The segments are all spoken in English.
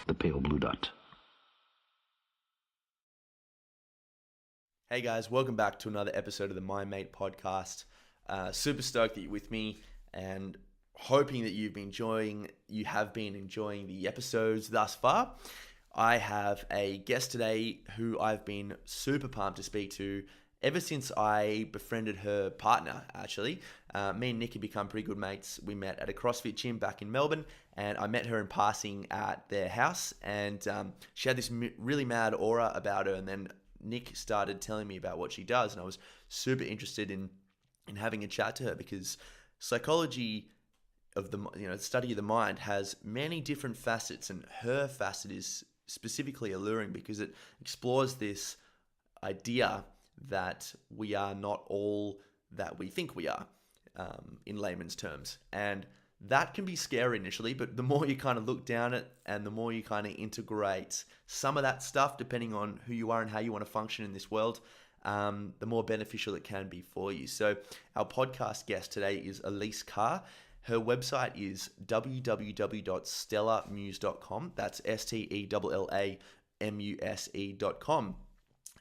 the pale blue dot. Hey guys, welcome back to another episode of the My Mate podcast. Super stoked that you're with me and hoping that you have been enjoying the episodes thus far. I have a guest today who I've been super pumped to speak to ever since I befriended her partner, actually. Me and Nick have become pretty good mates. We met at a CrossFit gym back in Melbourne, and I met her in passing at their house, and she had this really mad aura about her, and then Nick started telling me about what she does, and I was super interested in having a chat to her because psychology of the study of the mind has many different facets, and her facet is specifically alluring because it explores this idea that we are not all that we think we are, in layman's terms. And that can be scary initially, but the more you kind of look down it and the more you kind of integrate some of that stuff, depending on who you are and how you want to function in this world, the more beneficial it can be for you. So our podcast guest today is Elise Carr. Her website is www.stellamuse.com. That's STELLAMUSE.com.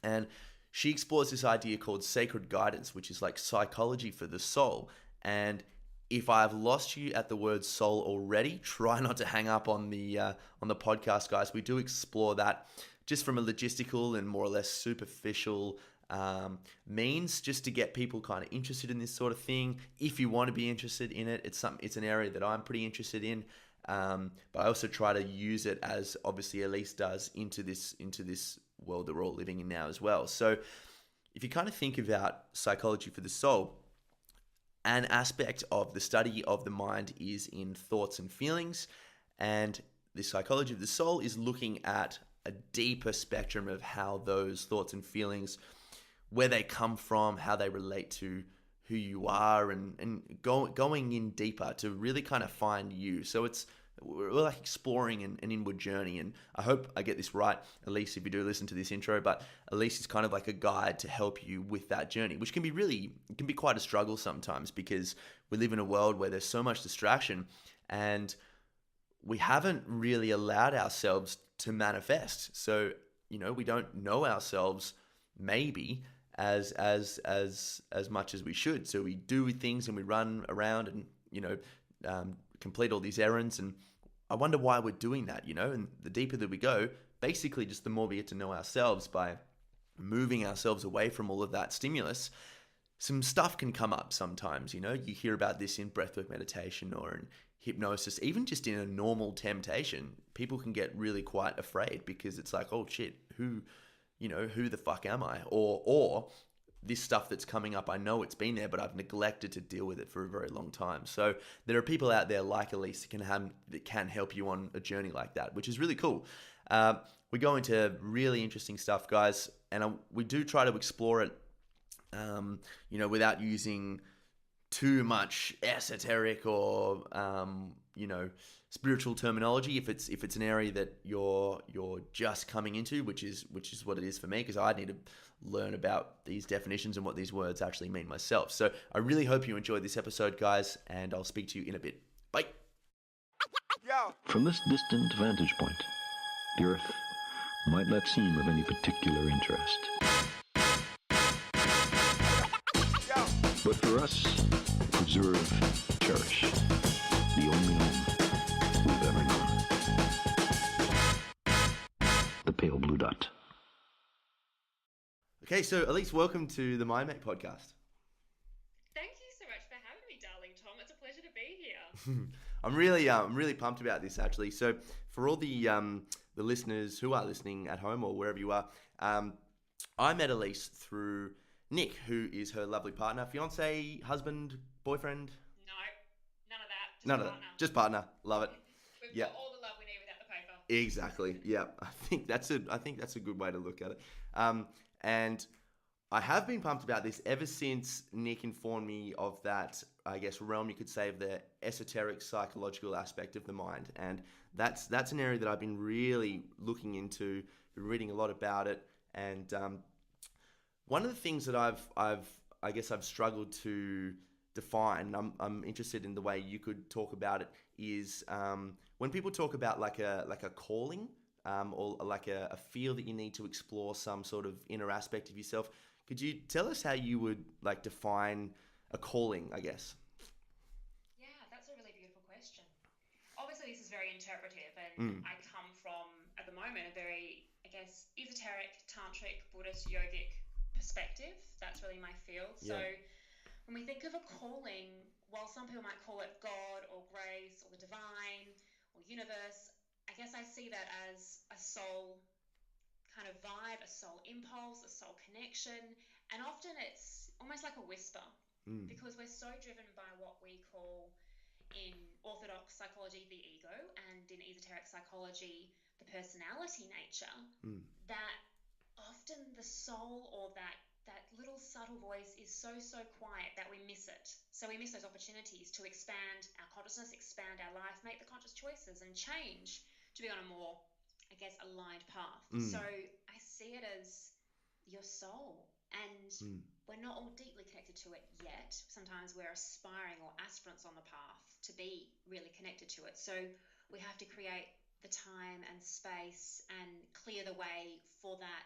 And she explores this idea called sacred guidance, which is like psychology for the soul. And if I've lost you at the word soul already, try not to hang up on the podcast, guys. We do explore that just from a logistical and more or less superficial means, just to get people kind of interested in this sort of thing. If you want to be interested in it, it's an area that I'm pretty interested in. But I also try to use it, as obviously Elise does, into this world that we're all living in now as well. So if you kind of think about psychology for the soul, an aspect of the study of the mind is in thoughts and feelings, and the psychology of the soul is looking at a deeper spectrum of how those thoughts and feelings, where they come from, how they relate to who you are, and going in deeper to really kind of find you. So we're like exploring an inward journey, and I hope I get this right, Elise, if you do listen to this intro, but Elise is kind of like a guide to help you with that journey, which can be quite a struggle sometimes because we live in a world where there's so much distraction, and we haven't really allowed ourselves to manifest. So, we don't know ourselves maybe as much as we should. So we do things and we run around and, complete all these errands, and I wonder why we're doing that, and the deeper that we go, basically just the more we get to know ourselves by moving ourselves away from all of that stimulus. Some stuff can come up sometimes, you hear about this in breathwork meditation or in hypnosis, even just in a normal temptation. People can get really quite afraid because it's like, oh shit, who the fuck am I? Or this stuff that's coming up, I know it's been there, but I've neglected to deal with it for a very long time. So there are people out there like Elise that can help you on a journey like that, which is really cool. We go into really interesting stuff, guys, and we do try to explore it, without using too much esoteric or spiritual terminology. If it's an area that you're just coming into, which is what it is for me, because I need to learn about these definitions and what these words actually mean myself. So I really hope you enjoyed this episode, guys, and I'll speak to you in a bit. Bye. From this distant vantage point, the Earth might not seem of any particular interest. But for us, preserve, cherish the only home we've ever known. The pale blue dot. Okay, so Elise, welcome to the My Mate podcast. Thank you so much for having me, darling Tom. It's a pleasure to be here. I'm really pumped about this, actually. So for all the listeners who are listening at home or wherever you are, I met Elise through Nick, who is her lovely partner, fiance, husband, boyfriend. No, none of that. None of that. Just partner. Love it. We've Yeah. got all the love we need without the paper. Exactly. Yeah. I think that's a good way to look at it. And I have been pumped about this ever since Nick informed me of that, I guess, realm, you could say, of the esoteric psychological aspect of the mind. And that's an area that I've been really looking into, been reading a lot about it. And one of the things that I've struggled to define, I'm interested in the way you could talk about it, is when people talk about like a calling, or like a feel that you need to explore some sort of inner aspect of yourself. Could you tell us how you would like define a calling, I guess? Yeah, that's a really beautiful question. Obviously, this is very interpretive, and Mm. I come from, at the moment, a very, I guess, esoteric, tantric, Buddhist, yogic perspective. That's really my field. So Yeah. when we think of a calling, while some people might call it God or grace or the divine or universe, I guess I see that as a soul kind of vibe, a soul impulse, a soul connection. And often it's almost like a whisper Mm. because we're so driven by what we call in orthodox psychology the ego and in esoteric psychology the personality nature, Mm. that often the soul or that little subtle voice is so quiet that we miss it. So we miss those opportunities to expand our consciousness, expand our life, make the conscious choices and change to be on a more, I guess, aligned path. So Mm. I see it as your soul, and Mm. we're not all deeply connected to it yet. Sometimes we're aspiring or aspirants on the path to be really connected to it. So we have to create the time and space and clear the way for that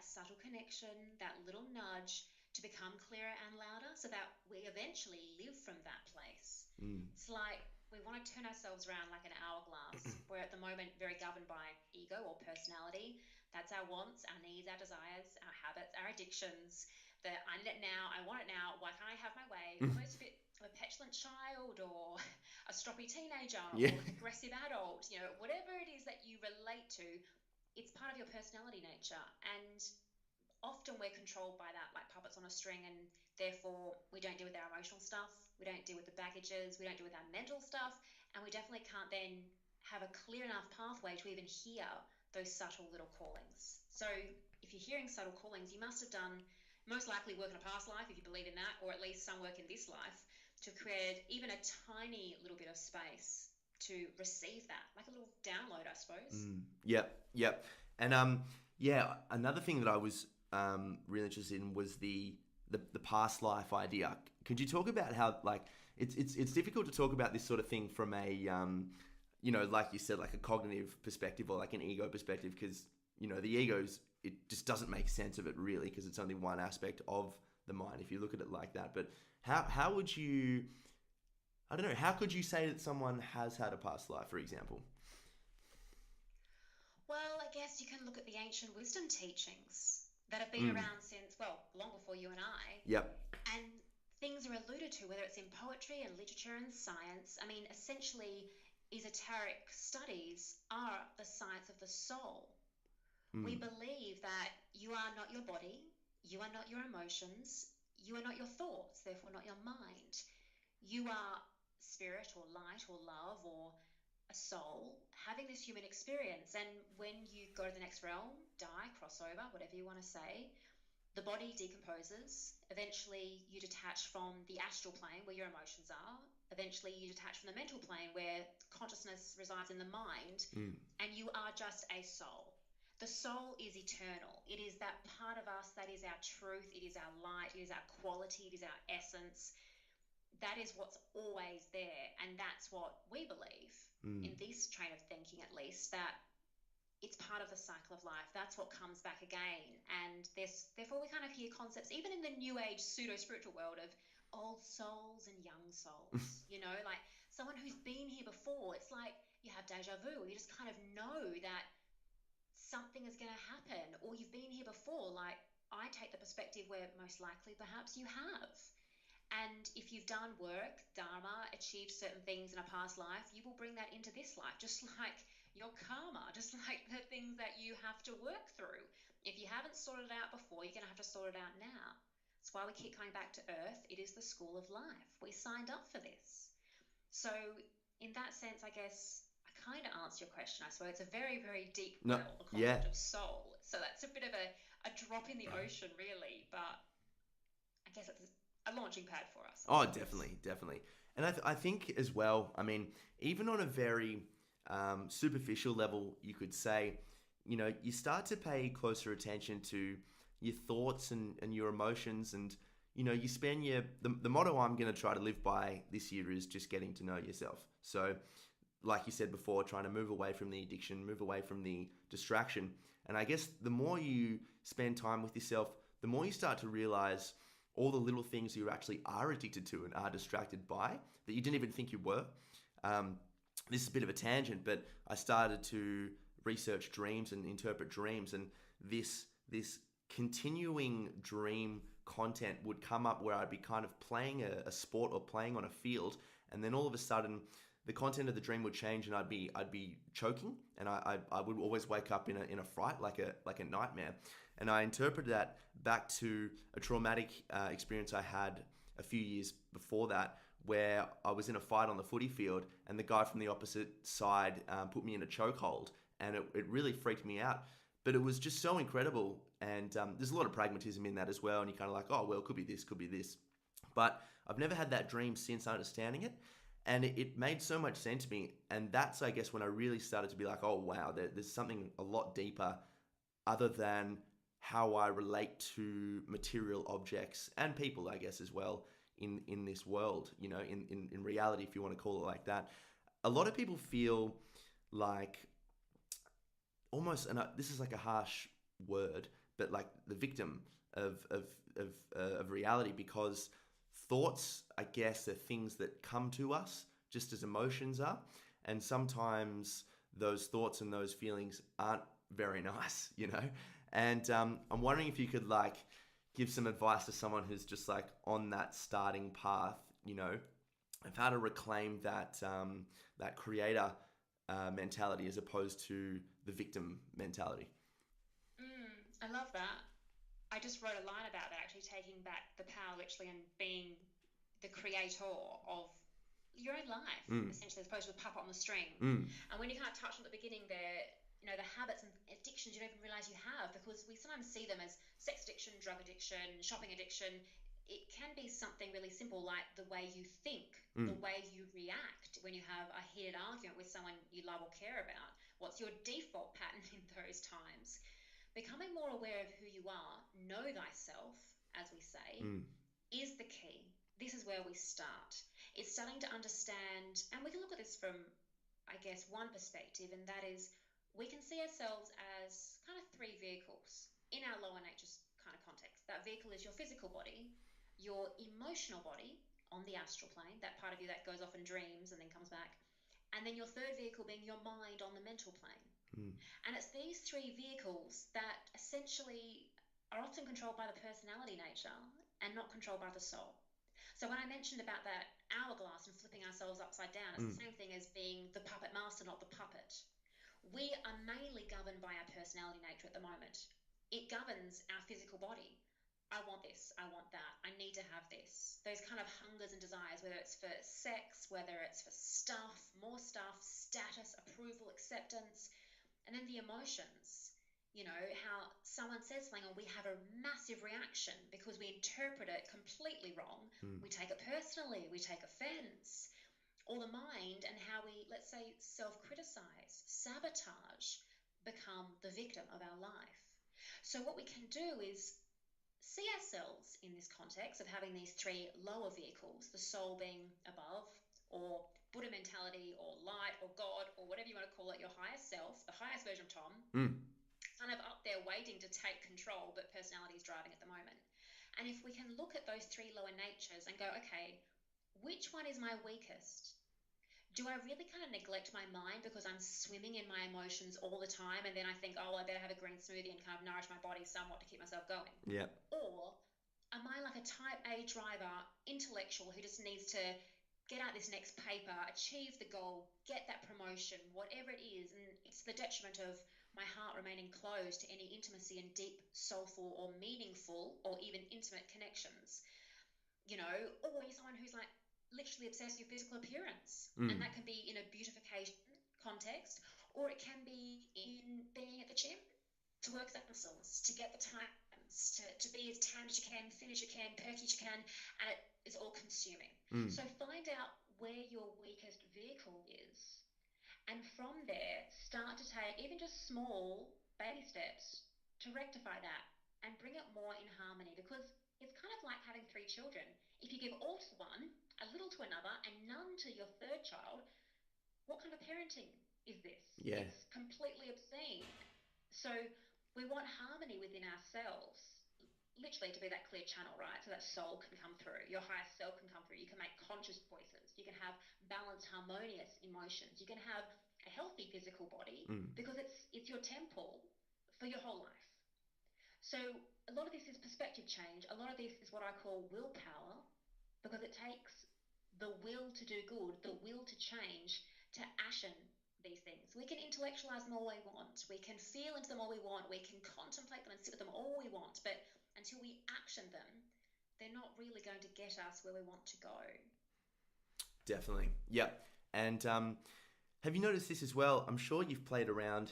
subtle connection, that little nudge to become clearer and louder so that we eventually live from that place. Mm. It's like we want to turn ourselves around like an hourglass. We're at the moment very governed by ego or personality. That's our wants, our needs, our desires, our habits, our addictions. The I need it now, I want it now, why can't I have my way? Almost a bit of a petulant child or a stroppy teenager Yeah. or an aggressive adult, whatever it is that you relate to, it's part of your personality nature. And often we're controlled by that, like puppets on a string, and therefore we don't deal with our emotional stuff, we don't deal with the baggages, we don't deal with our mental stuff, and we definitely can't then have a clear enough pathway to even hear those subtle little callings. So if you're hearing subtle callings, you must have done most likely work in a past life, if you believe in that, or at least some work in this life to create even a tiny little bit of space to receive that, like a little download, I suppose. Mm. Yep. Yep. And yeah, another thing that I was really interested in was the past life idea. Could you talk about how like it's difficult to talk about this sort of thing from a like you said, like a cognitive perspective or like an ego perspective, because the ego's, it just doesn't make sense of it really, because it's only one aspect of the mind if you look at it like that. But how would you, I don't know, how could you say that someone has had a past life, for example? Well, I guess you can look at the ancient wisdom teachings that have been Mm. around since, well, long before you and I, Yep. and things are alluded to, whether it's in poetry and literature and science. I mean, essentially, esoteric studies are the science of the soul. We Mm. believe that you are not your body, you are not your emotions, you are not your thoughts, therefore not your mind. You are spirit or light or love or a soul having this human experience. And when you go to the next realm, die, cross over, whatever you want to say, the body decomposes. Eventually, you detach from the astral plane where your emotions are. Eventually, you detach from the mental plane where consciousness resides in the mind, Mm. and you are just a soul. The soul is eternal. It is that part of us that is our truth, it is our light, it is our quality, it is our essence. That is what's always there. And that's what we believe Mm. in this train of thinking, at least, that it's part of the cycle of life. That's what comes back again. And therefore, we kind of hear concepts, even in the new age pseudo spiritual world, of old souls and young souls, like someone who's been here before. It's like you have deja vu. You just kind of know that something is going to happen, or you've been here before. Like, I take the perspective where most likely perhaps you have. And if you've done work, dharma, achieved certain things in a past life, you will bring that into this life, just like your karma, just like the things that you have to work through. If you haven't sorted it out before, you're going to have to sort it out now. That's why we keep coming back to Earth. It is the school of life. We signed up for this. So, in that sense, I guess I kind of answer your question. I suppose it's a very, very deep No. well, the Yeah. concept of soul. So that's a bit of a drop in the ocean, really. But I guess it's a launching pad for us, I Oh, suppose. definitely, definitely. And I think as well, I mean, even on a very superficial level, you could say, you start to pay closer attention to your thoughts and your emotions. And, you spend the motto I'm going to try to live by this year is just getting to know yourself. So, like you said before, trying to move away from the addiction, move away from the distraction. And I guess the more you spend time with yourself, the more you start to realize all the little things you actually are addicted to and are distracted by that you didn't even think you were. This is a bit of a tangent, but I started to research dreams and interpret dreams, and this continuing dream content would come up where I'd be kind of playing a sport or playing on a field, and then all of a sudden the content of the dream would change, and I'd be choking, and I would always wake up in a fright, like a nightmare. And I interpreted that back to a traumatic experience I had a few years before that, where I was in a fight on the footy field, and the guy from the opposite side put me in a chokehold, and it really freaked me out. But it was just so incredible, and there's a lot of pragmatism in that as well, and you're kind of like, oh, well, it could be this, could be this. But I've never had that dream since understanding it, and it made so much sense to me, and that's, I guess, when I really started to be like, oh, wow, there's something a lot deeper other than how I relate to material objects and people, I guess, as well, in this world, in reality, if you want to call it like that. A lot of people feel like almost, and this is like a harsh word, but like the victim of reality, because thoughts, I guess, are things that come to us just as emotions are, and sometimes those thoughts and those feelings aren't very nice, And I'm wondering if you could give some advice to someone who's just on that starting path, of how to reclaim that creator mentality as opposed to the victim mentality. I love that. I just wrote a line about that, actually, taking back the power, literally, and being the creator of your own life, essentially, as opposed to a puppet on the string. And when you kind of touched on at the beginning there, the habits and addictions you don't even realize you have, because we sometimes see them as sex addiction, drug addiction, shopping addiction. It can be something really simple, like the way you think, the way you react when you have a heated argument with someone you love or care about. What's your default pattern in those times? Becoming more aware of who you are, know thyself, as we say, is the key. This is where we start. It's starting to understand, and we can look at this from, I guess, one perspective, and that is we can see ourselves as kind of three vehicles in our lower natures kind of context. That vehicle is your physical body, your emotional body on the astral plane, that part of you that goes off in dreams and then comes back, and then your third vehicle being your mind on the mental plane. And it's these three vehicles that essentially are often controlled by the personality nature and not controlled by the soul. So when I mentioned about that hourglass and flipping ourselves upside down, it's the same thing as being the puppet master, not the puppet. We are mainly governed by our personality nature at the moment. It governs our physical body. I want this, I want that, I need to have this. Those kind of hungers and desires, whether it's for sex, whether it's for stuff, more stuff, status, approval, acceptance. And then the emotions, how someone says something and we have a massive reaction because we interpret it completely wrong. We take it personally, we take offense. Or the mind and how we, let's say, self-criticize, sabotage, become the victim of our life. So what we can do is see ourselves in this context of having these three lower vehicles, the soul being above, or Buddha mentality, or light, or God, or whatever you want to call it, your higher self, the highest version of Tom, kind of up there waiting to take control, but personality is driving at the moment. And if we can look at those three lower natures and go, okay, which one is my weakest? Do I really kind of neglect my mind because I'm swimming in my emotions all the time, and then I think, oh, well, I better have a green smoothie and kind of nourish my body somewhat to keep myself going? Yeah. Or am I like a type A driver, intellectual, who just needs to get out this next paper, achieve the goal, get that promotion, whatever it is, and it's the detriment of my heart remaining closed to any intimacy and deep, soulful, or meaningful, or even intimate connections? Or you're someone who's literally obsessed with your physical appearance. And that can be in a beautification context, or it can be in being at the gym to work the muscles, to get the times, to be as tanned as you can, thin as you can, perky as you can, and it is all consuming. So find out where your weakest vehicle is, and from there start to take even just small baby steps to rectify that and bring it more in harmony, because It's kind of like having three children. If you give all to one, a little to another, and none to your third child, what kind of parenting is this? Yeah. It's completely obscene. So we want harmony within ourselves, literally to be that clear channel, right? So that soul can come through, your higher self can come through. You can make conscious choices. You can have balanced, harmonious emotions. You can have a healthy physical body because it's your temple for your whole life. So a lot of this is perspective change. A lot of this is what I call willpower because it takes the will to do good, the will to change, to action these things. We can intellectualize them all we want. We can feel into them all we want. We can contemplate them and sit with them all we want. But until we action them, they're not really going to get us where we want to go. Definitely. Yep. And have you noticed this as well? I'm sure you've played around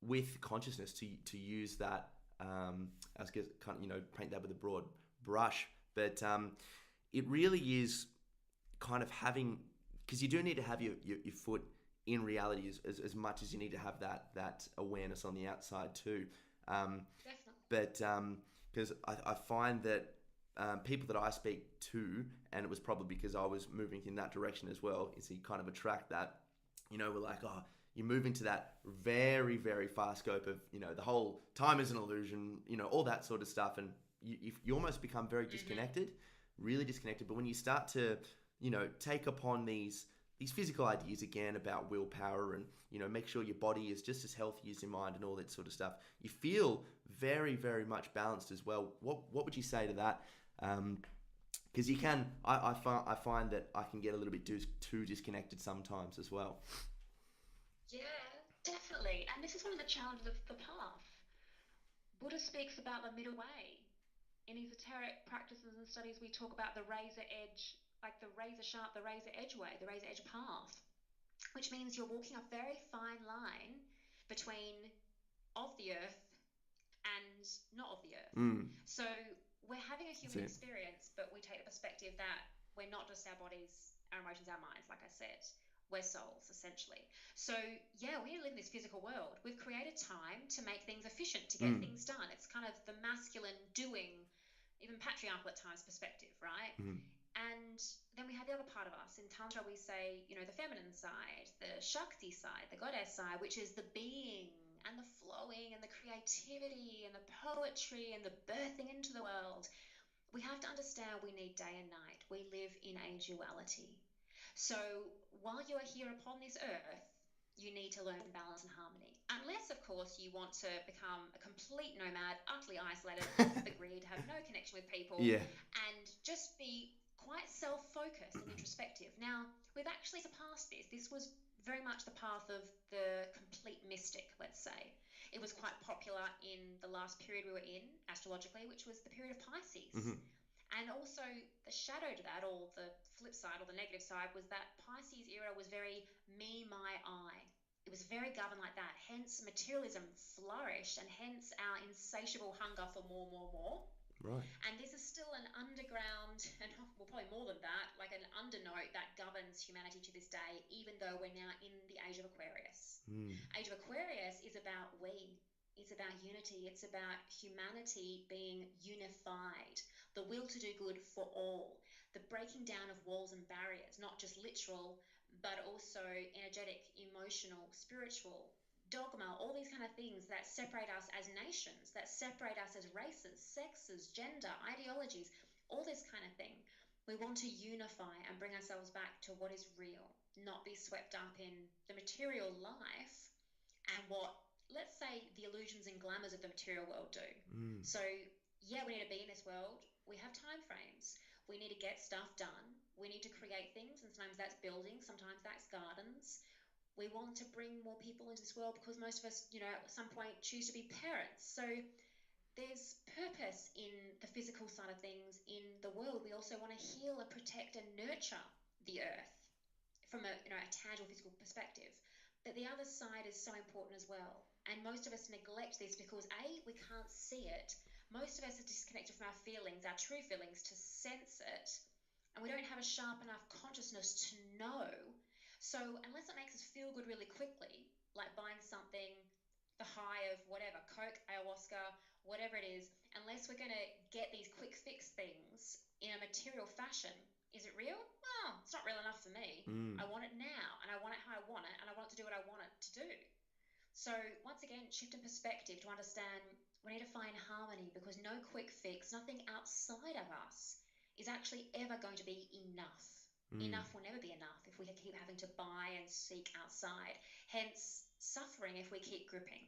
with consciousness to use that. I was going to paint that with a broad brush, but it really is kind of having, because you do need to have your foot in reality as much as you need to have that awareness on the outside too. Definitely. But because I find that people that I speak to, and it was probably because I was moving in that direction as well, is you kind of attract that, we're like, oh, you're moving to that very, very fast scope of, the whole time is an illusion, all that sort of stuff. And you almost become very disconnected, really disconnected. But when you start to, take upon these physical ideas again about willpower and, make sure your body is just as healthy as your mind and all that sort of stuff, you feel very, very much balanced as well. What would you say to that? Because you can, I find that I can get a little bit too disconnected sometimes as well. Yeah, definitely. And this is one of the challenges of the path. Buddha speaks about the middle way. In esoteric practices and studies, we talk about the razor edge, like the razor sharp, the razor edge way, the razor edge path, which means you're walking a very fine line between of the earth and not of the earth. So we're having a human experience, but we take the perspective that we're not just our bodies, our emotions, our minds, like I said. We're souls, essentially. So, yeah, we live in this physical world. We've created time to make things efficient, to get things done. It's kind of the masculine doing, even patriarchal at times perspective, right? And then we have the other part of us. In Tantra, we say, the feminine side, the Shakti side, the goddess side, which is the being and the flowing and the creativity and the poetry and the birthing into the world. We have to understand we need day and night. We live in a duality. So while you are here upon this earth, you need to learn balance and harmony. Unless, of course, you want to become a complete nomad, utterly isolated, off the grid, have no connection with people, and just be quite self-focused and introspective. Now, we've actually surpassed this. This was very much the path of the complete mystic, let's say. It was quite popular in the last period we were in, astrologically, which was the period of Pisces. And also the shadow to that, or the flip side or the negative side, was that Pisces era was very me, my, I. It was very governed like that. Hence materialism flourished, and hence our insatiable hunger for more, more, more. Right. And this is still an underground, and well, probably more than that, like an undernote that governs humanity to this day, even though we're now in the age of Aquarius. Age of Aquarius is about we. It's about unity. It's about humanity being unified. The will to do good for all. The breaking down of walls and barriers, not just literal, but also energetic, emotional, spiritual, dogma, all these kind of things that separate us as nations, that separate us as races, sexes, gender, ideologies, all this kind of thing. We want to unify and bring ourselves back to what is real, not be swept up in the material life and what, let's say, the illusions and glamours of the material world do. So, yeah, we need to be in this world. We have time frames. We need to get stuff done. We need to create things, and sometimes that's building, sometimes that's gardens. We want to bring more people into this world because most of us, at some point choose to be parents. So there's purpose in the physical side of things in the world. We also want to heal and protect and nurture the earth from a tangible physical perspective. But the other side is so important as well. And most of us neglect this because A, we can't see it. Most of us are disconnected from our feelings, our true feelings, to sense it. And we don't have a sharp enough consciousness to know. So unless it makes us feel good really quickly, like buying something, the high of whatever, Coke, ayahuasca, whatever it is, unless we're going to get these quick fix things in a material fashion, is it real? Well, it's not real enough for me. Mm. I want it now, and I want it how I want it, and I want it to do what I want it to do. So, once again, shift in perspective to understand we need to find harmony because no quick fix, nothing outside of us is actually ever going to be enough. Mm. Enough will never be enough if we keep having to buy and seek outside. Hence, suffering if we keep gripping.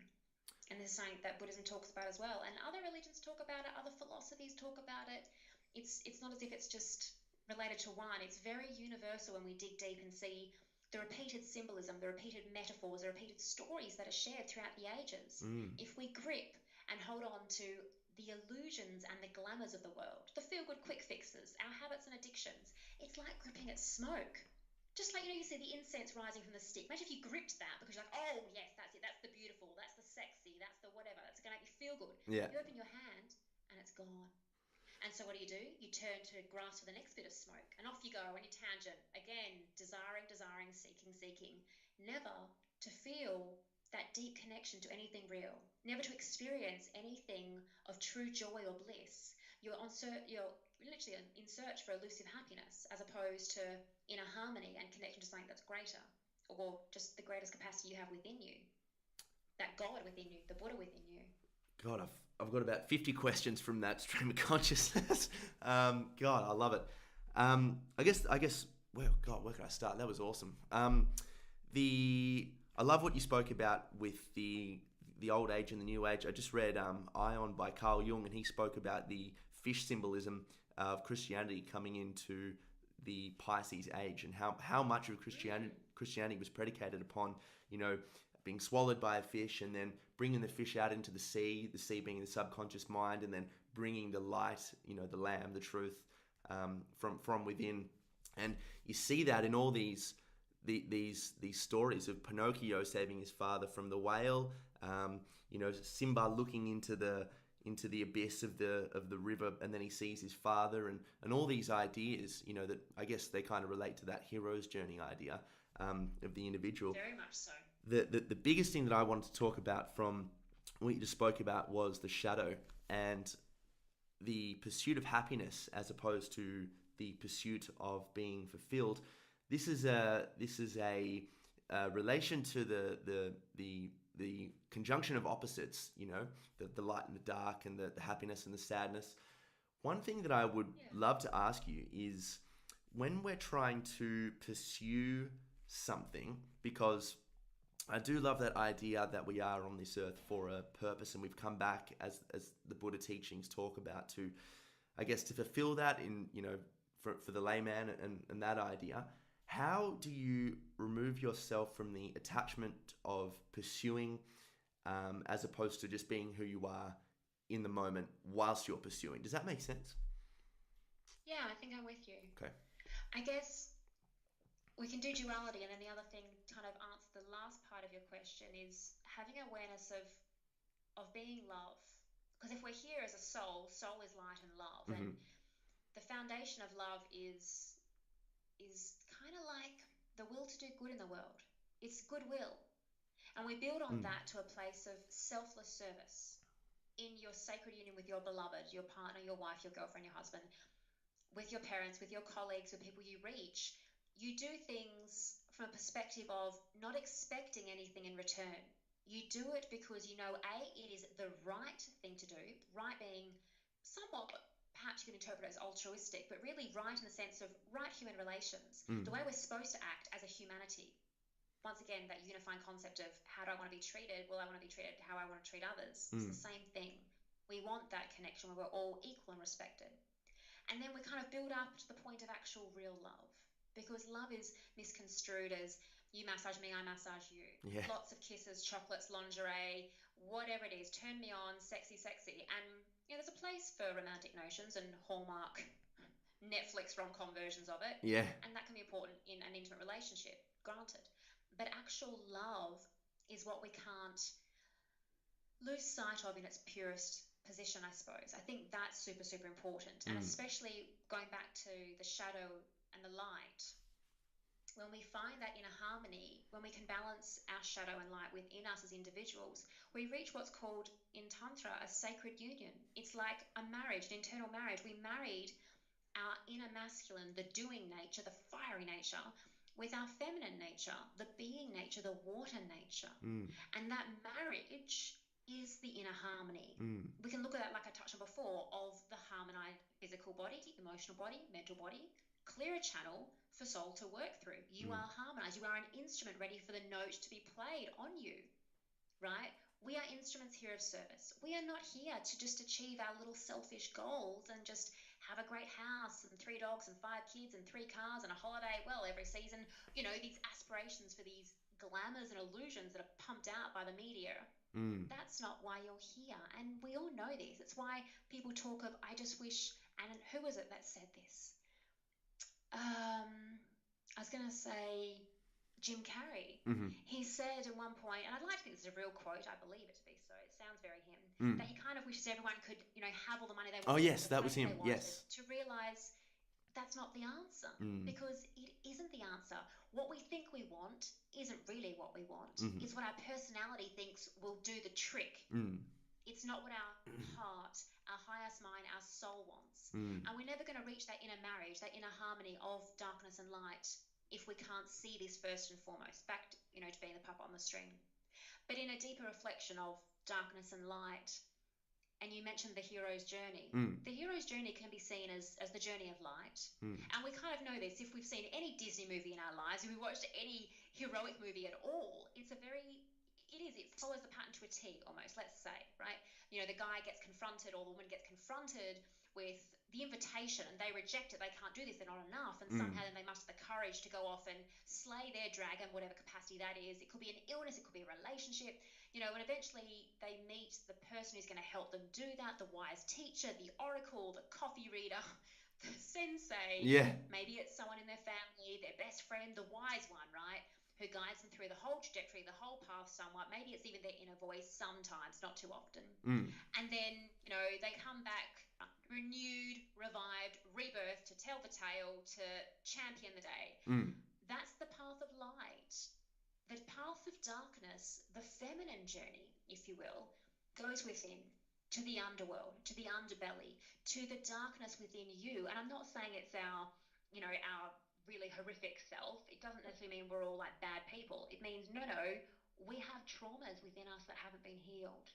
And this is something that Buddhism talks about as well. And other religions talk about it, other philosophies talk about it. It's not as if it's just related to one. It's very universal when we dig deep and see the repeated symbolism, the repeated metaphors, the repeated stories that are shared throughout the ages. Mm. If we grip and hold on to the illusions and the glamours of the world, the feel-good quick fixes, our habits and addictions, it's like gripping at smoke. Just like, you see the incense rising from the stick. Imagine if you gripped that because you're like, oh, yes, that's it. That's the beautiful. That's the sexy. That's the whatever. That's going to make me feel good. Yeah. You open your hand and it's gone. And so what do? You turn to grasp for the next bit of smoke. And off you go on your tangent. Again, desiring, desiring, seeking, seeking. Never to feel that deep connection to anything real. Never to experience anything of true joy or bliss. You're literally in search for elusive happiness as opposed to inner harmony and connection to something that's greater or just the greatest capacity you have within you, that God within you, the Buddha within you. God, I've got about 50 questions from that stream of consciousness. God, I love it. I guess. Well, God, where can I start? That was awesome. I love what you spoke about with the old age and the new age. I just read Ion by Carl Jung, and he spoke about the fish symbolism of Christianity coming into the Pisces age, and how much of Christianity was predicated upon, being swallowed by a fish and then bringing the fish out into the sea being the subconscious mind, and then bringing the light, the lamb, the truth, from within. And you see that in all these stories of Pinocchio saving his father from the whale, Simba looking into the abyss of the river, and then he sees his father, and all these ideas, that I guess they kind of relate to that hero's journey idea of the individual. Very much so. The biggest thing that I wanted to talk about from what you just spoke about was the shadow and the pursuit of happiness as opposed to the pursuit of being fulfilled. This is a relation to the conjunction of opposites, the light and the dark, and the happiness and the sadness. One thing that I would love to ask you is, when we're trying to pursue something, because I do love that idea that we are on this earth for a purpose, and we've come back, as the Buddha teachings talk about, to, I guess, to fulfill that in, for the layman and that idea. How do you remove yourself from the attachment of pursuing, as opposed to just being who you are in the moment whilst you're pursuing? Does that make sense? Yeah, I think I'm with you. Okay. I guess we can do duality, and then the other thing to kind of answer the last part of your question is having awareness of being love. Because if we're here as a soul is light and love, Mm-hmm. and the foundation of love is kind of like the will to do good in the world. It's goodwill. And we build on that to a place of selfless service in your sacred union with your beloved, your partner, your wife, your girlfriend, your husband, with your parents, with your colleagues, with people you reach. You do things from a perspective of not expecting anything in return. You do it because you know, A, it is the right thing to do, right being somewhat, perhaps you can interpret it as altruistic, but really right in the sense of right human relations, the way we're supposed to act as a humanity. Once again, that unifying concept of how do I want to be treated? Well, I want to be treated how I want to treat others. It's the same thing. We want that connection where we're all equal and respected. And then we kind of build up to the point of actual real love, because love is misconstrued as you massage me, I massage you. Yeah. Lots of kisses, chocolates, lingerie, whatever it is, turn me on, sexy. And there's a place for romantic notions and Hallmark Netflix rom-com versions of it. Yeah. And that can be important in an intimate relationship, granted. But actual love is what we can't lose sight of in its purest position, I suppose. I think that's super, super important. And especially going back to the shadow and the light, when we find that inner harmony, when we can balance our shadow and light within us as individuals, we reach what's called in Tantra a sacred union. It's like a marriage, an internal marriage. We married our inner masculine, the doing nature, the fiery nature, with our feminine nature, the being nature, the water nature. And that marriage is the inner harmony. We can look at that, like I touched on before, of the harmonized physical body, emotional body, mental body, clear a channel for soul to work through. You are harmonized. You are an instrument ready for the note to be played on you, right? We are instruments here of service. We are not here to just achieve our little selfish goals and just have a great house and 3 dogs and 5 kids and 3 cars and a holiday, well, every season, these aspirations for these glamours and illusions that are pumped out by the media. That's not why you're here. And we all know this. It's why people talk of, I just wish, and who was it that said this? I was going to say Jim Carrey. He said at one point, and I'd like to think this is a real quote, I believe it to be so, it sounds very him, that he kind of wishes everyone could, have all the money they wanted. Oh, yes, that was him, yes. To realize that's not the answer, because it isn't the answer. What we think we want isn't really what we want. It's what our personality thinks will do the trick. It's not what our heart, our highest mind, our soul wants. And we're never going to reach that inner marriage, that inner harmony of darkness and light, if we can't see this first and foremost, back to being the puppet on the string. But in a deeper reflection of darkness and light, and you mentioned the hero's journey. The hero's journey can be seen as the journey of light. And we kind of know this if we've seen any Disney movie in our lives, if we've watched any heroic movie at all, it follows the pattern to a T almost, let's say, right? The guy gets confronted or the woman gets confronted with the invitation and they reject it. They can't do this. They're not enough. And somehow then they muster the courage to go off and slay their dragon, whatever capacity that is. It could be an illness. It could be a relationship, and eventually they meet the person who's going to help them do that, the wise teacher, the oracle, the coffee reader, the sensei. Yeah. Maybe it's someone in their family, their best friend, the wise one, right? Who guides them through the whole trajectory, the whole path somewhat. Maybe it's even their inner voice sometimes, not too often. And then, they come back renewed, revived, rebirthed to tell the tale, to champion the day. That's the path of light. The path of darkness, the feminine journey, if you will, goes within to the underworld, to the underbelly, to the darkness within you. And I'm not saying it's our really horrific self. It doesn't necessarily mean we're all like bad people. It means, no, we have traumas within us that haven't been healed.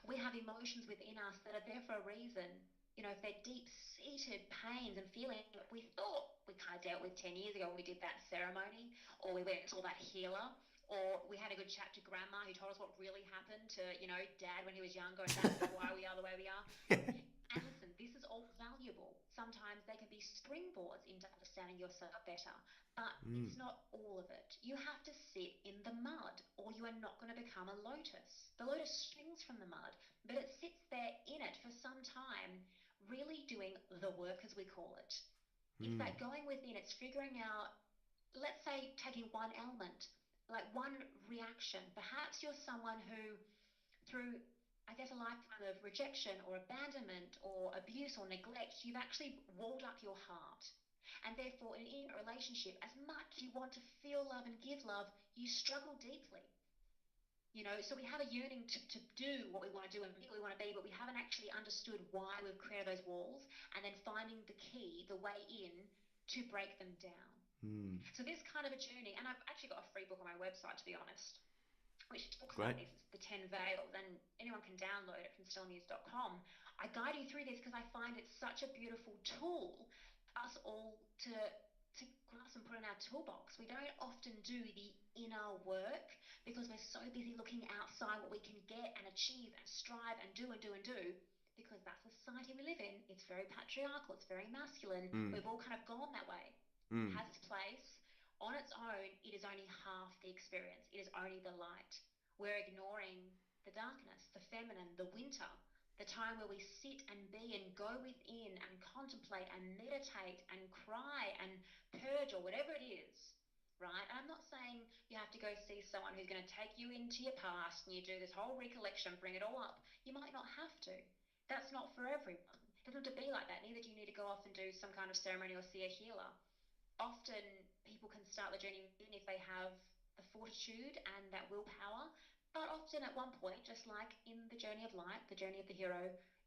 We have emotions within us that are there for a reason. If they're deep-seated pains and feelings that we thought we kind of dealt with 10 years ago when we did that ceremony, or we went and saw that healer, or we had a good chat to grandma who told us what really happened to, dad when he was younger, and that's why we are the way we are. And listen, this is all valuable. Sometimes they can be springboards into understanding yourself better, but it's not all of it. You have to sit in the mud or you are not going to become a lotus. The lotus springs from the mud, but it sits there in it for some time, really doing the work, as we call it. It's that going within, it's figuring out, let's say, taking one element, like one reaction. Perhaps you're someone who, through a lifetime of rejection or abandonment or abuse or neglect, you've actually walled up your heart. And therefore, in an intimate relationship, as much you want to feel love and give love, you struggle deeply. So we have a yearning to do what we want to do and be what we want to be, but we haven't actually understood why we've created those walls, and then finding the key, the way in, to break them down. So this kind of a journey, and I've actually got a free book on my website, to be honest, which talks about this. It's the 10 Veils, and anyone can download it from stellamuse.com. I guide you through this because I find it such a beautiful tool for us all to grasp and put in our toolbox. We don't often do the inner work because we're so busy looking outside what we can get and achieve and strive and do, because that's the society we live in. It's very patriarchal. It's very masculine. We've all kind of gone that way. It has its place. On its own, it is only half the experience. It is only the light. We're ignoring the darkness, the feminine, the winter, the time where we sit and be and go within and contemplate and meditate and cry and purge or whatever it is, right? And I'm not saying you have to go see someone who's going to take you into your past and you do this whole recollection, bring it all up. You might not have to. That's not for everyone. It doesn't have to be like that. Neither do you need to go off and do some kind of ceremony or see a healer. Often people people can start the journey in if they have the fortitude and that willpower. But often at one point, just like in the journey of light, the journey of the hero,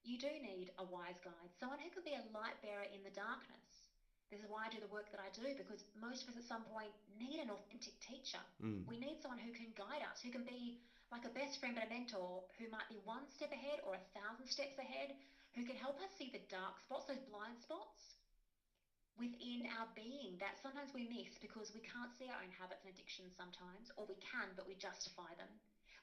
you do need a wise guide, someone who can be a light bearer in the darkness. This is why I do the work that I do, because most of us at some point need an authentic teacher. We need someone who can guide us, who can be like a best friend but a mentor, who might be one step ahead or 1,000 steps ahead, who can help us see the dark spots, those blind spots within our being that sometimes we miss because we can't see our own habits and addictions sometimes, or we can, but we justify them.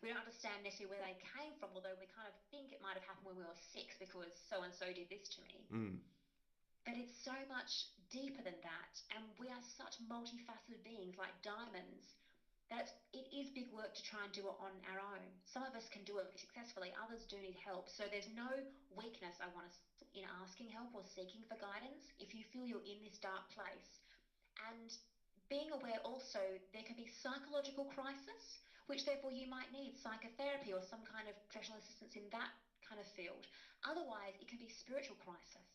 We don't understand necessarily where they came from, although we kind of think it might have happened when we were 6 because so-and-so did this to me. But it's so much deeper than that, and we are such multifaceted beings like diamonds that it is big work to try and do it on our own. Some of us can do it successfully, others do need help. So there's no weakness, I want to say, in asking help or seeking for guidance if you feel you're in this dark place. And being aware also there can be psychological crisis, which therefore you might need psychotherapy or some kind of professional assistance in that kind of field. Otherwise, it can be spiritual crisis.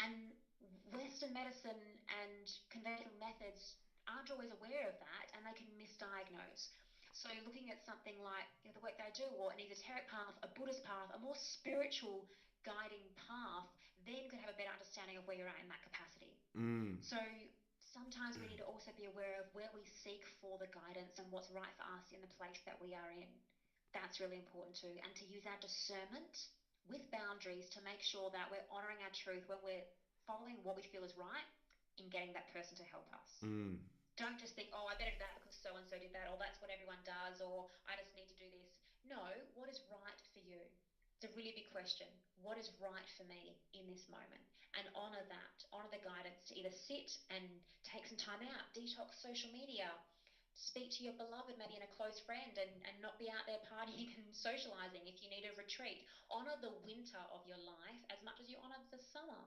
And Western medicine and conventional methods aren't always aware of that, and they can misdiagnose. So looking at something like the work they do, or an esoteric path, a Buddhist path, a more spiritual guiding path, then could have a better understanding of where you're at in that capacity. So sometimes we need to also be aware of where we seek for the guidance and what's right for us in the place that we are in. That's really important too. And to use our discernment with boundaries to make sure that we're honouring our truth when we're following what we feel is right in getting that person to help us. Don't just think, oh, I better do that because so-and-so did that, or that's what everyone does, or I just need to do this. No, what is right for you? It's a really big question. What is right for me in this moment? And honour that. Honour the guidance to either sit and take some time out, detox social media, speak to your beloved, maybe in a close friend, and not be out there partying and socialising if you need a retreat. Honour the winter of your life as much as you honour the summer.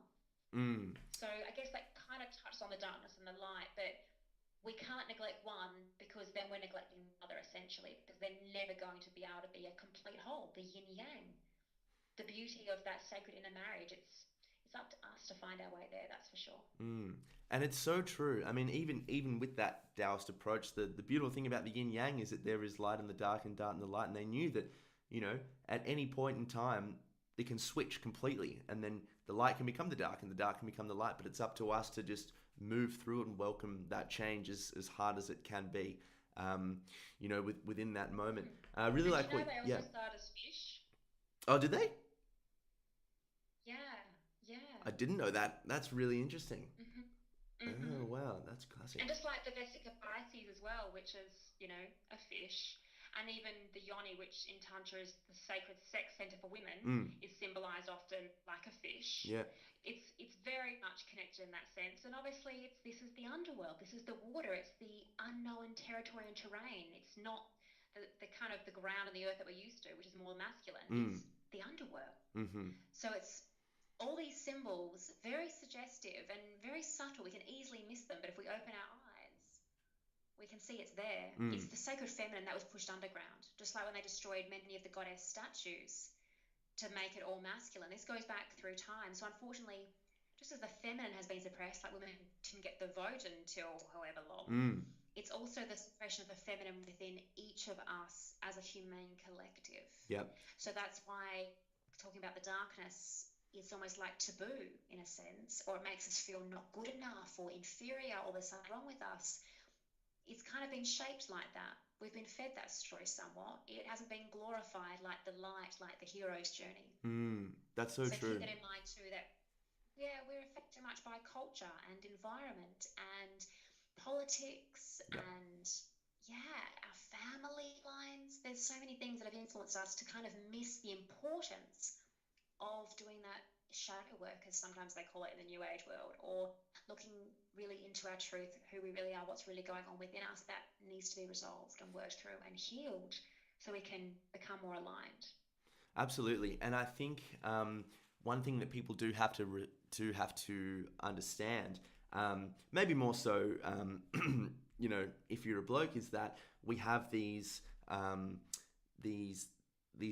So I guess that kind of touches on the darkness and the light, but we can't neglect one because then we're neglecting the other essentially, because they're never going to be able to be a complete whole, the yin yang. The beauty of that sacred inner marriage, it's up to us to find our way there, that's for sure. And it's so true. I mean, even with that Taoist approach, the beautiful thing about the yin yang is that there is light in the dark and dark in the light, and they knew that, at any point in time it can switch completely, and then the light can become the dark and the dark can become the light, but it's up to us to just move through it and welcome that change as hard as it can be, within that moment. I really like what... they also start as fish? Oh, did they? Yeah. I didn't know that. That's really interesting. Oh, wow. That's classic. And just like the Vesica Pisces as well, which is, a fish. And even the yoni, which in Tantra is the sacred sex center for women, is symbolized often like a fish. Yeah. It's very much connected in that sense. And obviously this is the underworld. This is the water. It's the unknown territory and terrain. It's not the kind of the ground and the earth that we're used to, which is more masculine. It's the underworld. So it's all these symbols, very suggestive and very subtle. We can easily miss them, but if we open our eyes, we can see it's there. It's the sacred feminine that was pushed underground, just like when they destroyed many of the goddess statues to make it all masculine. This goes back through time. So unfortunately, just as the feminine has been suppressed, like women didn't get the vote until however long, it's also the suppression of the feminine within each of us as a humane collective. Yep. So that's why talking about the darkness, it's almost like taboo in a sense, or it makes us feel not good enough or inferior, or there's something wrong with us. It's kind of been shaped like that. We've been fed that story somewhat. It hasn't been glorified like the light, like the hero's journey. That's so true. So keep that in mind too, that we're affected much by culture and environment and politics and our family lines. There's so many things that have influenced us to kind of miss the importance of doing that shadow work, as sometimes they call it in the New Age world, or looking really into our truth, who we really are, what's really going on within us that needs to be resolved and worked through and healed so we can become more aligned. Absolutely. And I think one thing that people do have to understand, maybe more so, if you're a bloke, is that we have these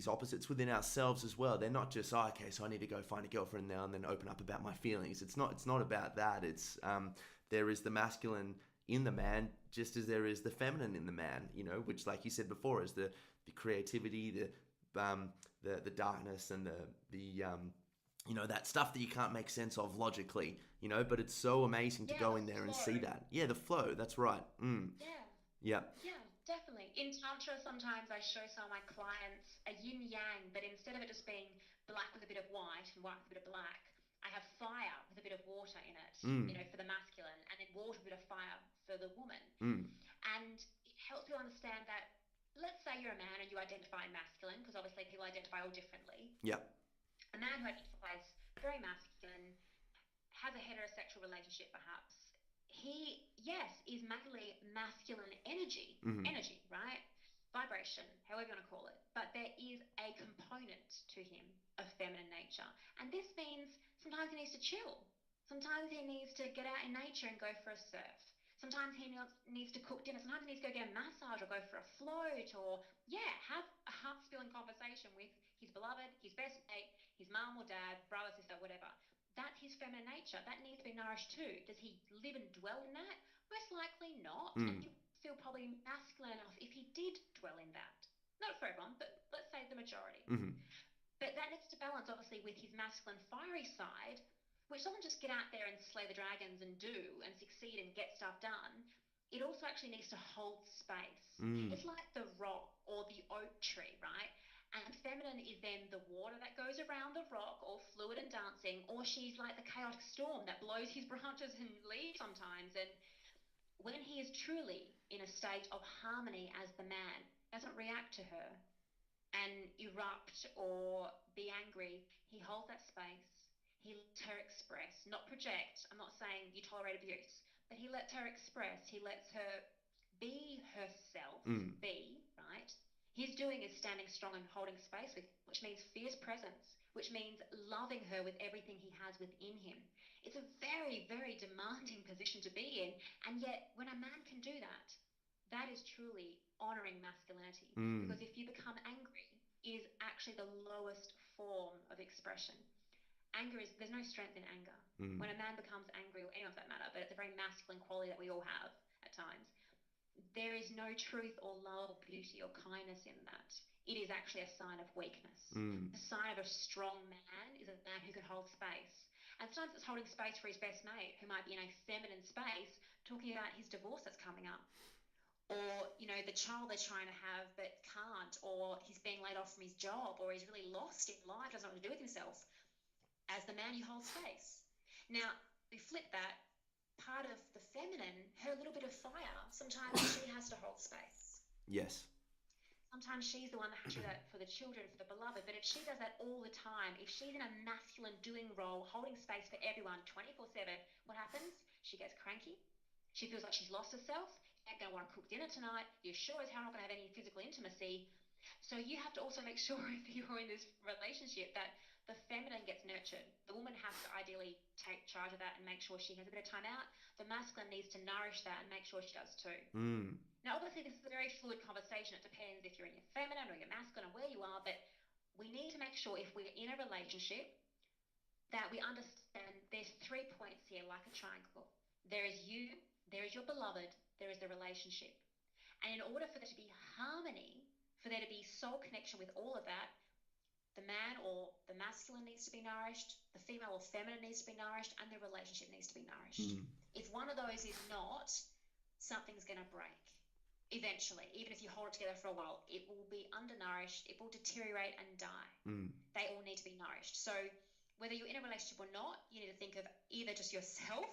opposites within ourselves as well. They're not just, okay, so I need to go find a girlfriend now and then open up about my feelings. It's not about that. It's there is the masculine, in the man, just as there is the feminine in the man, which, like you said before, is the creativity, the darkness, and the that stuff that you can't make sense of logically, but it's so amazing to go in there and see that. Yeah, the flow, that's right. Yeah. Yeah, definitely. In Tantra, sometimes I show some of my clients a yin yang, but instead of it just being black with a bit of white and white with a bit of black, I have fire with a bit of water in it, for the masculine, and then water with a bit of fire for the woman. And it helps you understand that, let's say you're a man and you identify masculine, because obviously people identify all differently. Yeah. A man who identifies very masculine, has a heterosexual relationship perhaps, he, yes, is mainly masculine energy, right? Vibration, however you want to call it. But there is a component to him of feminine nature. And this means sometimes he needs to chill. Sometimes he needs to get out in nature and go for a surf. Sometimes he needs to cook dinner. Sometimes he needs to go get a massage or go for a float or, have a heart-spilling conversation with his beloved, his best mate, his mum or dad, brother, sister, whatever. That's his feminine nature. That needs to be nourished too. Does he live and dwell in that? Most likely not. And he would feel probably masculine enough if he did dwell in that. Not for everyone, but let's say the majority. But that needs to balance, obviously, with his masculine fiery side, which doesn't just get out there and slay the dragons and do and succeed and get stuff done. It also actually needs to hold space. It's like the rock or the oak tree, right? And feminine is then the water that goes around the rock, all fluid and dancing, or she's like the chaotic storm that blows his branches and leaves sometimes. And when he is truly in a state of harmony as the man, doesn't react to her and erupt or be angry, he holds that space. He lets her express, not project. I'm not saying you tolerate abuse, but he lets her express. He lets her be herself, right? His doing is standing strong and holding space with, which means fierce presence, which means loving her with everything he has within him. It's a very, very demanding position to be in. And yet, when a man can do that, that is truly honoring masculinity. Because if you become angry, it is actually the lowest form of expression. There's no strength in anger. When a man becomes angry, or anyone for that matter, but it's a very masculine quality that we all have at times, there is no truth or love or beauty or kindness in that. It is actually a sign of weakness. The sign of a strong man is a man who can hold space. And sometimes it's holding space for his best mate, who might be in a feminine space, talking about his divorce that's coming up. Or, the child they're trying to have but can't, or he's being laid off from his job, or he's really lost in life, doesn't know what to do with himself. As the man, you hold space. Now, we flip that, part of the feminine, her little bit of fire, sometimes she has to hold space. Yes. Sometimes she's the one that has to do that for the children, for the beloved. But if she does that all the time, if she's in a masculine doing role, holding space for everyone 24/7, what happens? She gets cranky. She feels like she's lost herself. You ain't going to want to cook dinner tonight. You're sure as hell not going to have any physical intimacy. So you have to also make sure, if you're in this relationship, that the feminine gets nurtured. The woman has to ideally take charge of that and make sure she has a bit of time out. The masculine needs to nourish that and make sure she does too. Now, obviously, this is a very fluid conversation. It depends if you're in your feminine or your masculine or where you are, but we need to make sure, if we're in a relationship, that we understand there's 3 points here, like a triangle. There is you, there is your beloved, there is the relationship. And in order for there to be harmony, for there to be soul connection with all of that, the man or the masculine needs to be nourished, the female or feminine needs to be nourished, and the relationship needs to be nourished. If one of those is not, something's going to break eventually. Even if you hold it together for a while, it will be undernourished, it will deteriorate and die. They all need to be nourished. So whether you're in a relationship or not, you need to think of either just yourself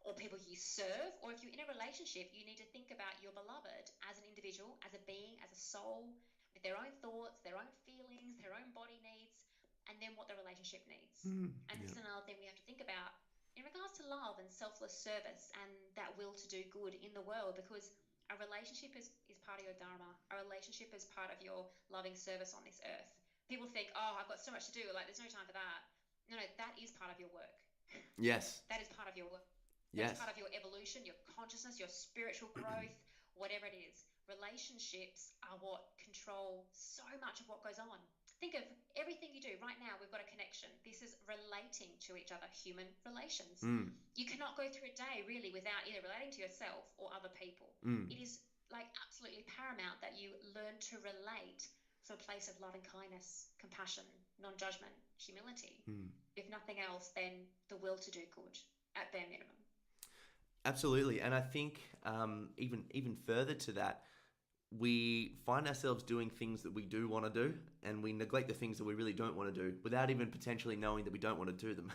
or people you serve, or if you're in a relationship, you need to think about your beloved as an individual, as a being, as a soul, with their own thoughts, their own feelings, their own body needs, and then what the relationship needs. And this is another thing we have to think about in regards to love and selfless service and that will to do good in the world, because a relationship is part of your dharma. A relationship is part of your loving service on this earth. People think, I've got so much to do, like there's no time for that. No, that is part of your work. Yes. That is part of your work. Yes. That's part of your evolution, your consciousness, your spiritual growth, whatever it is. Relationships are what control so much of what goes on. Think of everything you do right now. We've got a connection. This is relating to each other, human relations. Mm, You cannot go through a day really without either relating to yourself or other people. mm, It is like absolutely paramount that you learn to relate from a place of love and kindness, compassion, non-judgment, humility. mm. If nothing else, then the will to do good at bare minimum. Absolutely, and I think even further to that, we find ourselves doing things that we do want to do, and we neglect the things that we really don't want to do, without even potentially knowing that we don't want to do them.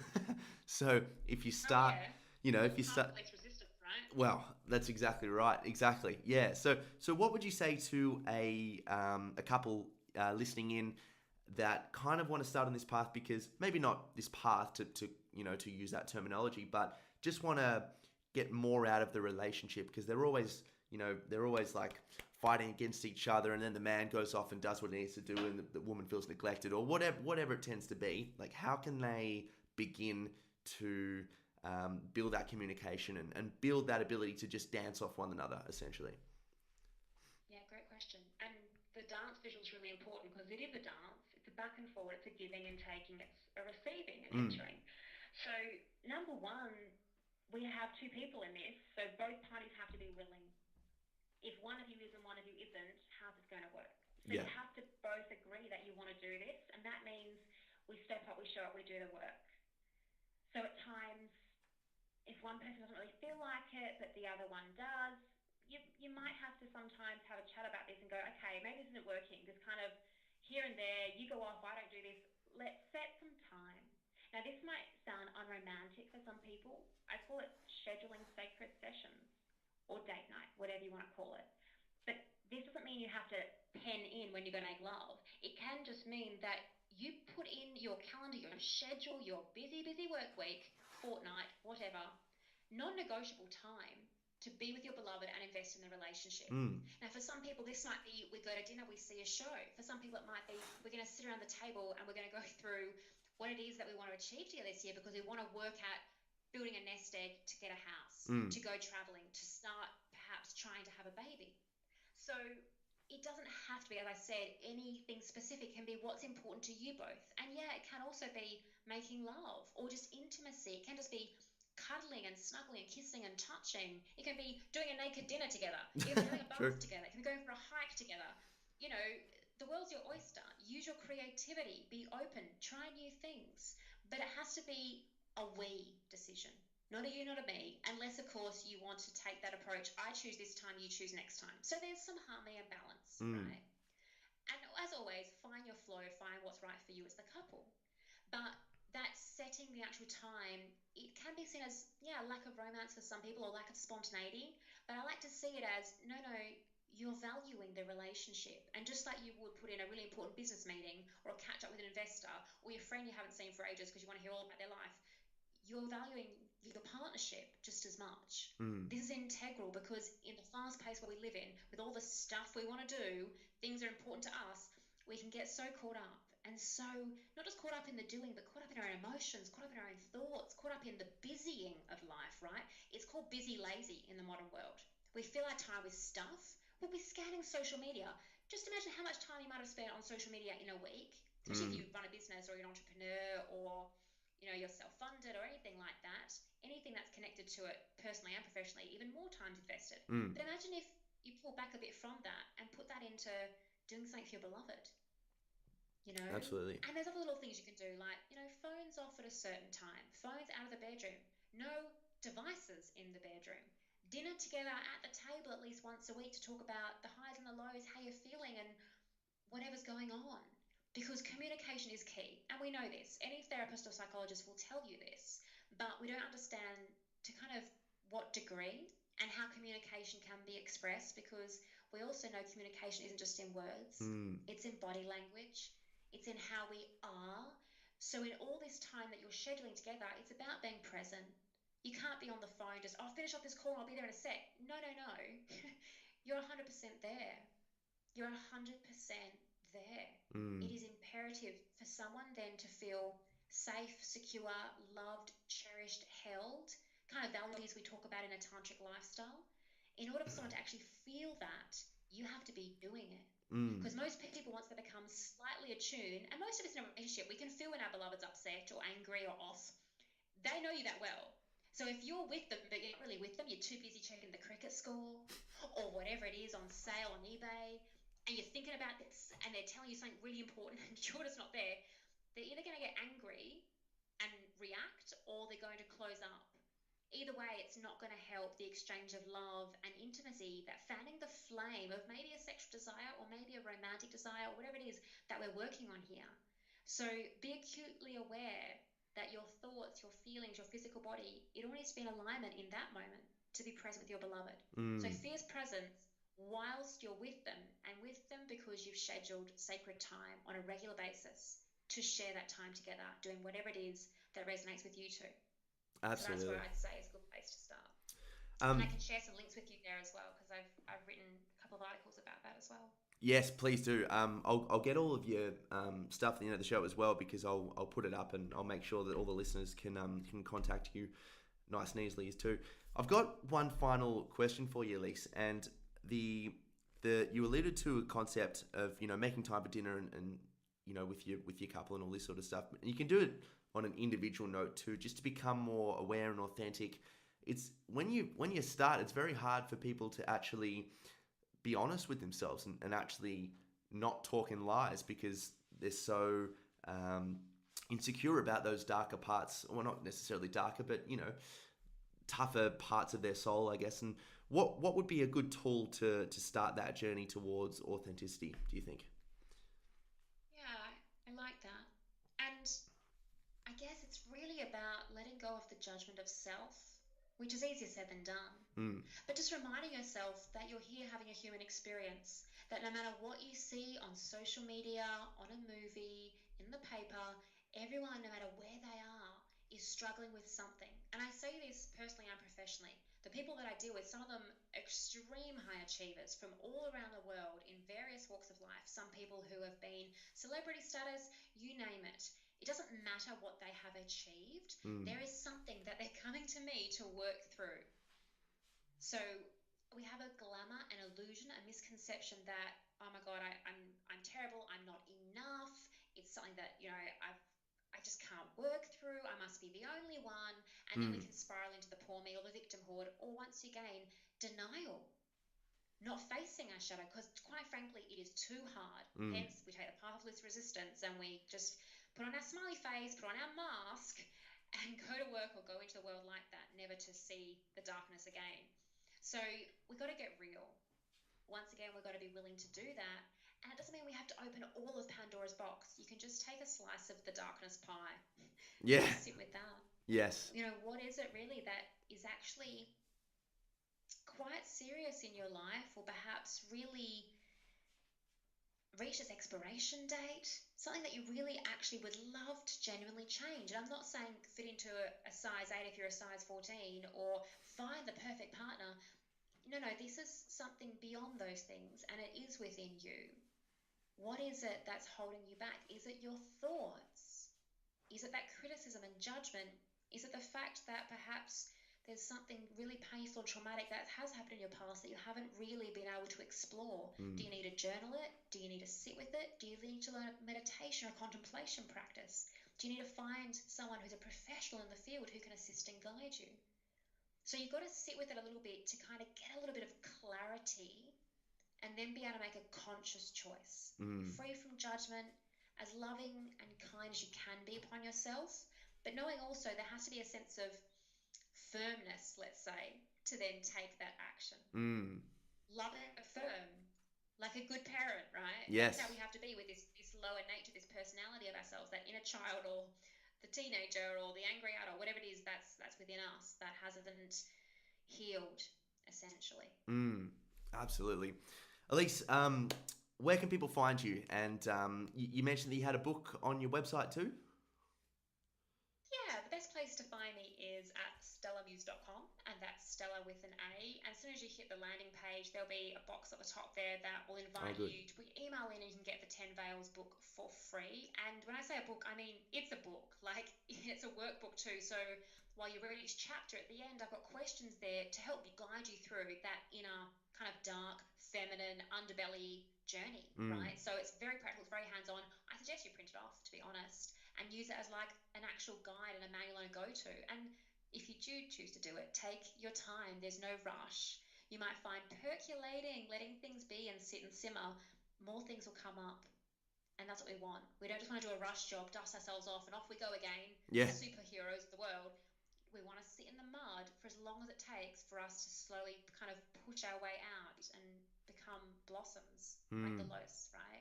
So if you start, Yeah. if you start, Marketplace resistance, right? well, that's exactly right. Exactly, yeah. So what would you say to a couple listening in that kind of want to start on this path, because maybe not this path to use that terminology, but just want to get more out of the relationship, because they're always like fighting against each other, and then the man goes off and does what he needs to do, and the woman feels neglected, or whatever it tends to be. Like, how can they begin to build that communication and build that ability to just dance off one another, essentially? Yeah, great question. And the dance visual is really important because it is a dance. It's a back and forward, it's a giving and taking, it's a receiving and Mm, entering. So, number one, we have two people in this, so both parties have to be willing. If one of you is and one of you isn't, how's it going to work? So yeah. you have to both agree that you want to do this, and that means we step up, we show up, we do the work. So at times, if one person doesn't really feel like it, but the other one does, you might have to sometimes have a chat about this and go, okay, maybe this isn't working. This kind of here and there, you go off, I don't do this. Let's set some time. Now, this might sound unromantic for some people. I call it scheduling sacred sessions or date night, whatever you want to call it. But this doesn't mean you have to pen in when you're going to make love. It can just mean that you put in your calendar, your schedule, your busy, busy work week, fortnight, whatever, non-negotiable time to be with your beloved and invest in the relationship. Mm, Now, for some people, this might be we go to dinner, we see a show. For some people, it might be we're going to sit around the table and we're going to go through what it is that we want to achieve together this year because we want to work at building a nest egg to get a house, mm, to go traveling, to start perhaps trying to have a baby. So it doesn't have to be, as I said, anything specific. It can be what's important to you both. And yeah, it can also be making love or just intimacy. It can just be cuddling and snuggling and kissing and touching. It can be doing a naked dinner together. It can be having a true. bath together. It can be going for a hike together. You know, the world's your oyster. Use your creativity. Be open. Try new things. But it has to be a we decision. Not a you, not a me, unless, of course, you want to take that approach. I choose this time, you choose next time. So there's some harmony and balance, Mm, right? And as always, find your flow, find what's right for you as the couple. But that setting the actual time, it can be seen as, yeah, lack of romance for some people or lack of spontaneity. But I like to see it as, no, no, you're valuing the relationship. And just like you would put in a really important business meeting or a catch up with an investor or your friend you haven't seen for ages because you want to hear all about their life, you're valuing your partnership just as much. mm, This is integral because in the fast pace where we live in, with all the stuff we want to do, things are important to us, we can get so caught up. And so, not just caught up in the doing, but caught up in our own emotions, caught up in our own thoughts, caught up in the busying of life, right? It's called busy lazy in the modern world. We fill our time with stuff. We'll be scanning social media. Just imagine how much time you might have spent on social media in a week, especially if mm, you run a business or you're an entrepreneur or you're self-funded or anything like that, anything that's connected to it personally and professionally, even more time's invested. mm. But imagine if you pull back a bit from that and put that into doing something for your beloved, you know? Absolutely. And there's other little things you can do, like, phones off at a certain time, phones out of the bedroom, no devices in the bedroom. Dinner together at the table at least once a week to talk about the highs and the lows, how you're feeling, and whatever's going on. Because communication is key. And we know this. Any therapist or psychologist will tell you this. But we don't understand to kind of what degree and how communication can be expressed because we also know communication isn't just in words, Mm, it's in body language, it's in how we are. So, in all this time that you're scheduling together, it's about being present. You can't be on the phone just, I'll finish off this call and I'll be there in a sec. No, no, no. You're 100% there. You're 100% there. mm, It is imperative for someone then to feel safe, secure, loved, cherished, held, kind of values we talk about in a tantric lifestyle. In order for someone to actually feel that, you have to be doing it. Mm. Because most people, once they become slightly attuned, and most of us in a relationship, we can feel when our beloved's upset or angry or off. They know you that well. So if you're with them, but you're not really with them, you're too busy checking the cricket score or whatever it is on sale on eBay, and you're thinking about this and they're telling you something really important and you're just not there, they're either going to get angry and react or they're going to close up. Either way, it's not going to help the exchange of love and intimacy, that fanning the flame of maybe a sexual desire or maybe a romantic desire or whatever it is that we're working on here. So be acutely aware that your thoughts, your feelings, your physical body, it all needs to be in alignment in that moment to be present with your beloved. So Mm. fierce presence whilst you're with them, and with them because you've scheduled sacred time on a regular basis to share that time together, doing whatever it is that resonates with you two. So that's where Absolutely. I'd say is a good place to start. And I Um, can share some links with you there as well because I've written a couple of articles about that as well. yes, please do. I'll get all of your stuff at the end of the show as well, because I'll put it up and I'll make sure that all the listeners can contact you nice and easily as too. I've got one final question for you, Elise, and the you alluded to a concept of making time for dinner and with your couple and all this sort of stuff. And you can do it on an individual note too, just to become more aware and authentic. It's when you start, it's very hard for people to actually be honest with themselves and actually not talk in lies, because they're so insecure about those darker parts. Well, not necessarily darker, but tougher parts of their soul, I guess. And what would be a good tool to start that journey towards authenticity, do you think? Yeah, I like that. And I guess it's really about letting go of the judgment of self, which is easier said than done. Mm. But just reminding yourself that you're here having a human experience, that no matter what you see on social media, on a movie, in the paper, everyone, no matter where they are, is struggling with something. And I say this personally and professionally. The people that I deal with, some of them extreme high achievers from all around the world in various walks of life, some people who have been celebrity status, you name it. It doesn't matter what they have achieved. Mm. There is something that they're coming to me to work through. So we have a glamour, an illusion, a misconception that, oh my God, I'm terrible, I'm not enough. It's something that, I just can't work through. I must be the only one. And then we Mm. can spiral into the poor me or the victimhood, or once again, denial, not facing our shadow, because quite frankly, it is too hard. Mm. Hence, we take the path of least resistance and we just put on our smiley face, put on our mask, and go to work or go into the world like that, never to see the darkness again. So we've got to get real. Once again, we've got to be willing to do that. And it doesn't mean we have to open all of Pandora's box. You can just take a slice of the darkness pie and Yeah. just sit with that. Yes. What is it really that is actually quite serious in your life, or perhaps really reached its expiration date, something that you really actually would love to genuinely change. And I'm not saying fit into a size 8 if you're a size 14 or find the perfect partner. No, this is something beyond those things, and it is within you. What is it that's holding you back? Is it your thoughts? Is it that criticism and judgment? Is it the fact that perhaps there's something really painful and traumatic that has happened in your past that you haven't really been able to explore? Mm. Do you need to journal it? Do you need to sit with it? Do you need to learn a meditation or contemplation practice? Do you need to find someone who's a professional in the field who can assist and guide you? So you've got to sit with it a little bit to kind of get a little bit of clarity and then be able to make a conscious choice. Mm. Free from judgment, as loving and kind as you can be upon yourself, but knowing also there has to be a sense of firmness, let's say, to then take that action. Mm. Loving but firm, like a good parent, right? Yes. That's how we have to be with this lower nature, this personality of ourselves, that inner child or the teenager or the angry adult, whatever it is that's within us that hasn't healed, essentially. Mm. Absolutely. Elise, where can people find you? And you mentioned that you had a book on your website too? Yeah, the best place to find me is at stellamuse.com, and that's Stella with an A. And as soon as you hit the landing page, there'll be a box at the top there that will invite you to put your email in, and you can get the 10 Veils book for free. And when I say a book, I mean it's a book. Like, it's a workbook too. So while you're reading each chapter, at the end, I've got questions there to help guide you through that inner kind of dark, feminine underbelly journey, right? So it's very practical, it's very hands-on. I suggest you print it off, to be honest, and use it as like an actual guide and a manual and a go-to. And if you do choose to do it, take your time. There's no rush. You might find percolating, letting things be and sit and simmer, more things will come up. And that's what we want. We don't just want to do a rush job, dust ourselves off, and off we go again, Yeah. superheroes of the world. We want to sit in the mud for as long as it takes for us to slowly kind of push our way out and become blossoms, like the lotus, right?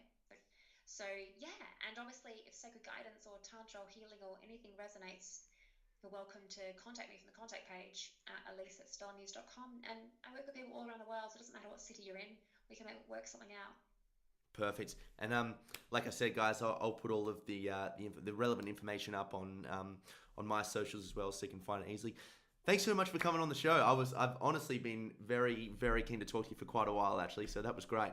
So, yeah, and obviously, if sacred guidance or tantra or healing or anything resonates, you're welcome to contact me from the contact page at elise@stellarmuse.com. And I work with people all around the world, so it doesn't matter what city you're in, we can work something out. Perfect. And like I said, guys, I'll put all of the relevant information up on my socials as well, so you can find it easily. Thanks so much for coming on the show. I've honestly been very, very keen to talk to you for quite a while, actually. So that was great.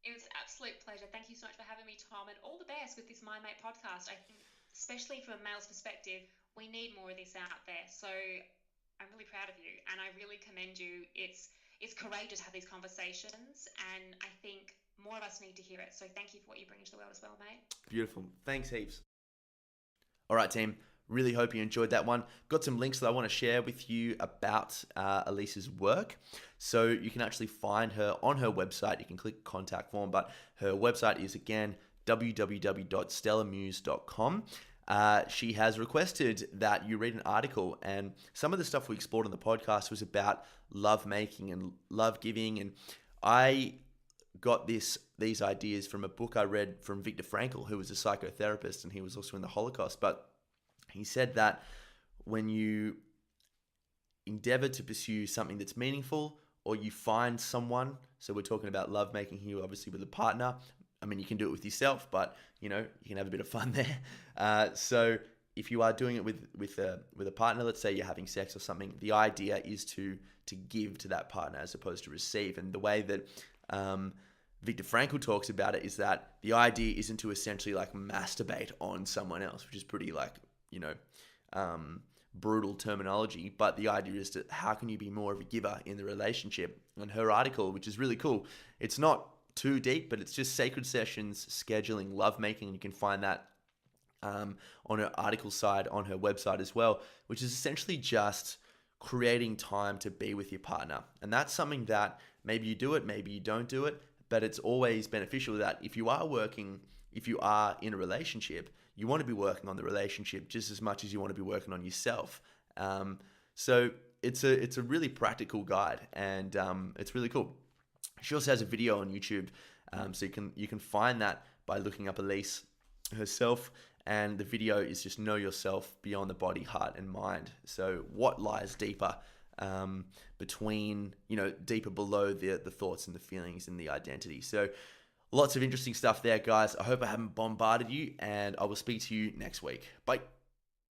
It was an absolute pleasure. Thank you so much for having me, Tom, and all the best with this My Mate podcast. I think, especially from a male's perspective, we need more of this out there. So I'm really proud of you, and I really commend you. It's courageous to have these conversations, and I think more of us need to hear it. So thank you for what you bring into the world as well, mate. Beautiful. Thanks heaps. All right, team. Really hope you enjoyed that one. Got some links that I want to share with you about Elise's work. So you can actually find her on her website. You can click contact form, but her website is, again, www.stellarmuse.com. She has requested that you read an article, and some of the stuff we explored on the podcast was about love making and love giving. And I got these ideas from a book I read from Viktor Frankl, who was a psychotherapist, and he was also in the Holocaust. But he said that when you endeavor to pursue something that's meaningful, or you find someone, so we're talking about love making here, obviously with a partner. I mean, you can do it with yourself, but you can have a bit of fun there. So if you are doing it with a partner, let's say you're having sex or something, the idea is to give to that partner as opposed to receive. And the way that Viktor Frankl talks about it is that the idea isn't to essentially like masturbate on someone else, which is pretty brutal terminology, but the idea is to how can you be more of a giver in the relationship. And her article, which is really cool, it's not too deep, but it's just sacred sessions, scheduling, lovemaking, and you can find that on her article side on her website as well, which is essentially just creating time to be with your partner. And that's something that maybe you do it, maybe you don't do it, but it's always beneficial that if you are in a relationship, you want to be working on the relationship just as much as you want to be working on yourself. So it's a really practical guide, and it's really cool. She also has a video on YouTube, so you can find that by looking up Elise herself, and the video is just know yourself beyond the body, heart, and mind. So what lies deeper between, deeper below the thoughts and the feelings and the identity. So lots of interesting stuff there, guys. I hope I haven't bombarded you, and I will speak to you next week. Bye.